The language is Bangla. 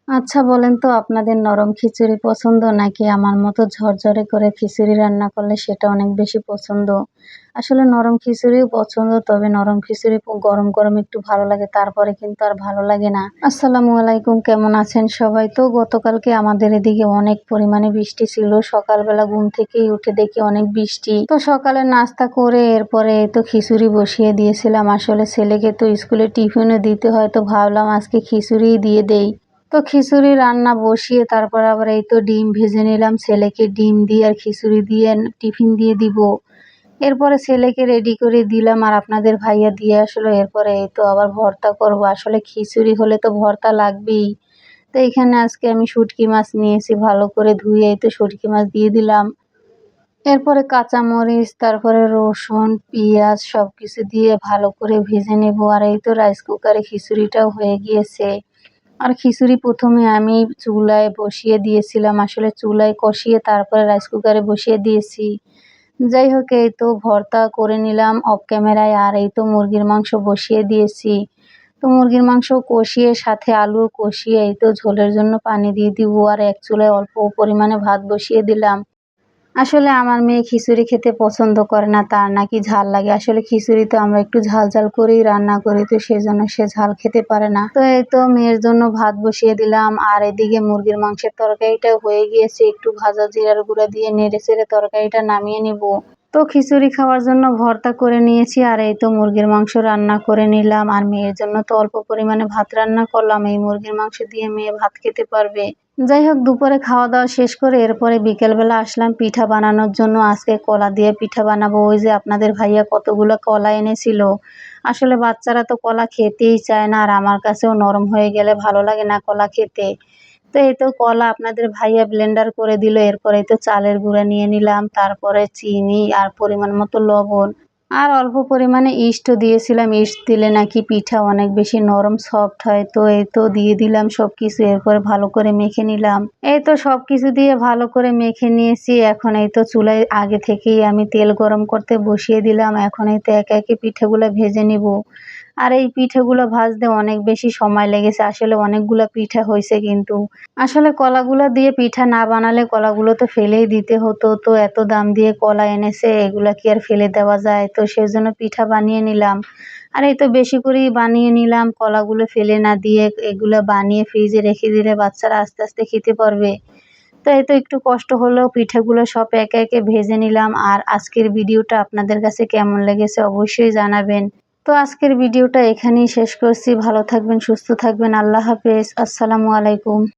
আচ্ছা বলেন তো আপনাদের নরম খিচুড়ি পছন্দ নাকি আমার মতো ঝরঝরে করে খিচুড়ি রান্না করলে সেটা অনেক বেশি পছন্দ? আসলে নরম খিচুড়িও পছন্দ, তবে নরম খিচুড়ি গরম, গরম একটু ভালো লাগে, তারপরে কিন্তু আর ভালো লাগে না। আসসালামু আলাইকুম, কেমন আছেন সবাই? তো গতকালকে আমাদের এদিকে অনেক পরিমাণে বৃষ্টি ছিল। সকালবেলা ঘুম থেকেই উঠে দেখি অনেক বৃষ্টি। তো সকালে নাস্তা করে এরপরে এই তো খিচুড়ি বসিয়ে দিয়েছিলাম। আসলে ছেলেকে তো স্কুলে টিফিনও দিতে হয়, তো ভাবলাম আজকে খিচুড়িই দিয়ে দেই। তো খিচুড়ি রান্না বসিয়ে তারপর আবার এই তো ডিম ভেজে নিলাম। ছেলেকে ডিম দিয়ে আর খিচুড়ি দিয়ে টিফিন দিয়ে দিব। এরপরে ছেলেকে রেডি করে দিলাম আর আপনাদের ভাইয়া দিয়ে আসলো। এরপরে এই তো আবার ভর্তা করব। আসলে খিচুড়ি হলে তো ভর্তা লাগবেই। তো এখানে আজকে আমি শুঁটকি মাছ নিয়েছি, ভালো করে ধুয়ে এই তো শুঁটকি মাছ দিয়ে দিলাম। এরপরে কাঁচামরিচ, তারপরে রসুন, পেঁয়াজ সবকিছু দিয়ে ভালো করে ভেজে নেব। আর এই তো রাইস কুকারে খিচুড়িটাও হয়ে গিয়েছে। আর খিচুড়ি ১ম এ আমি চুলায় বসিয়ে দিয়েছিলাম। আসলে চুলায় কষিয়ে তারপরে রাইস কুকারে বসিয়ে দিয়েছি। যাই হোক, এই তো ভর্তা করে নিলাম অফ ক্যামেরায়। আর এই তো মুরগির মাংস বসিয়ে দিয়েছি। তো মুরগির মাংস কষিয়ে সাথে আলু কষিয়ে এই তো ঝোলের জন্য পানি দিয়ে দিব। আর এক চুলায় অল্প পরিমাণে ভাত বসিয়ে দিলাম। আসলে আমার মেয়ে খিচুড়ি খেতে পছন্দ করে না, তার নাকি ঝাল লাগে। আসলে খিচুড়িতে আমরা একটু ঝাল, ঝাল করেই রান্না করি, তো সেজন্য সে ঝাল খেতে পারে না। তো এই তো মেয়ের জন্য ভাত বসিয়ে দিলাম আর এদিকে মুরগির মাংসের তরকারিটাও হয়ে গিয়েছে। একটু ভাজা জিরার গুঁড়া দিয়ে নেড়ে-চেড়ে তরকারিটা নামিয়ে নিব। তো খিচুড়ি খাওয়ার জন্য ভর্তা করে নিয়েছি আর এই তো মুরগির মাংস রান্না করে নিলাম। আর মেয়ের জন্য তো অল্প পরিমাণে ভাত রান্না করলাম। এই মুরগির মাংস দিয়ে মেয়ে ভাত খেতে পারবে। যাই হোক, দুপুরে খাওয়া-দাওয়া শেষ করে এরপরে বিকেলবেলা আসলাম পিঠা বানানোর জন্য। আজকে কলা দিয়ে পিঠা বানাবো। ওই যে আপনাদের ভাইয়া কতগুলো কলা এনেছিল। আসলে বাচ্চারা তো কলা খেতেই চায় না, আর আমার কাছেও নরম হয়ে গেলে ভালো লাগে না কলা খেতে। তো এই তো কলা আপনাদের ভাইয়া ব্লেন্ডার করে দিল। এরপরে এই তো চালের গুঁড়া নিয়ে নিলাম, তারপরে চিনি আর পরিমাণ মতো লবণ আর অল্প পরিমাণে ইস্টও দিয়েছিলাম। ইস্ট দিলে নাকি পিঠা অনেক বেশি নরম সফট হয়। তো এই তো দিয়ে দিলাম সবকিছু, এরপরে ভালো করে মেখে নিলাম। এই তো সবকিছু দিয়ে ভালো করে মেখে নিয়েছি। এখন এই তো চুলায় আগে থেকেই আমি তেল গরম করতে বসিয়ে দিলাম। এখন এই তো একে একে পিঠেগুলো ভেজে নিব। আর এই পিঠেগুলো ভাজতে অনেক বেশি সময় লেগেছে। আসলে অনেকগুলা পিঠা হয়েছে কিন্তু। আসলে কলাগুলো দিয়ে পিঠা না বানালে কলাগুলো তো ফেলেই দিতে হতো। তো এত দাম দিয়ে কলা এনেছে, এগুলা কি আর ফেলে দেওয়া যায়? তো সেজন্য পিঠা বানিয়ে নিলাম। আর এই তো বেশি করেই বানিয়ে নিলাম, কলাগুলো ফেলে না দিয়ে এগুলা বানিয়ে ফ্রিজে রেখে দিলে বাচ্চারা আস্তে আস্তে খেতে পারবে। তো এই তো একটু কষ্ট হলেও পিঠাগুলো সব একে একে ভেজে নিলাম। আর আজকের ভিডিওটা আপনাদের কাছে কেমন লেগেছে অবশ্যই জানাবেন। তো আজকের ভিডিওটা এখানেই শেষ করছি। ভালো থাকবেন, সুস্থ থাকবেন। আল্লাহ হাফেজ। আসসালামু আলাইকুম।